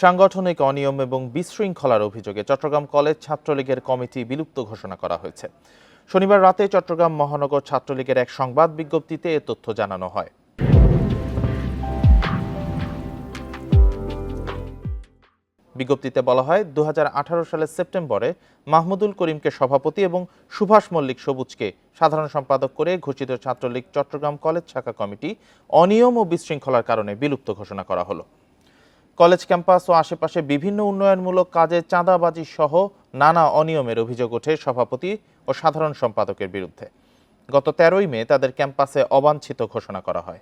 সাংগঠনিক অনিয়ম এবং বিশৃঙ্খলার অভিযোগে চট্টগ্রাম কলেজ ছাত্রলীগের কমিটি বিলুপ্ত ঘোষণা করা হয়েছে। শনিবার রাতে চট্টগ্রাম মহানগর ছাত্রলীগের এক সংবাদ বিজ্ঞপ্তিতে এ তথ্য জানানো হয়। বিজ্ঞপ্তিতে বলা হয়, 2018 সালের সেপ্টেম্বরে মাহমুদুল করিমকে সভাপতি এবং সুভাষ মল্লিক সবুজকে সাধারণ সম্পাদক করে ঘোষিত ছাত্রলীগ চট্টগ্রাম কলেজ শাখা কমিটি অনিয়ম ও বিশৃঙ্খলার কারণে বিলুপ্ত ঘোষণা করা হলো। কলেজ ক্যাম্পাস ও আশেপাশে বিভিন্ন উন্নয়নমূলক কাজে চাঁদাবাজি সহ নানা অনিয়মের অভিযোগ ওঠে সভাপতি ও সাধারণ সম্পাদকের বিরুদ্ধে। গত 13ই মে তাদের ক্যাম্পাসে অবাঞ্ছিত ঘোষণা করা হয়।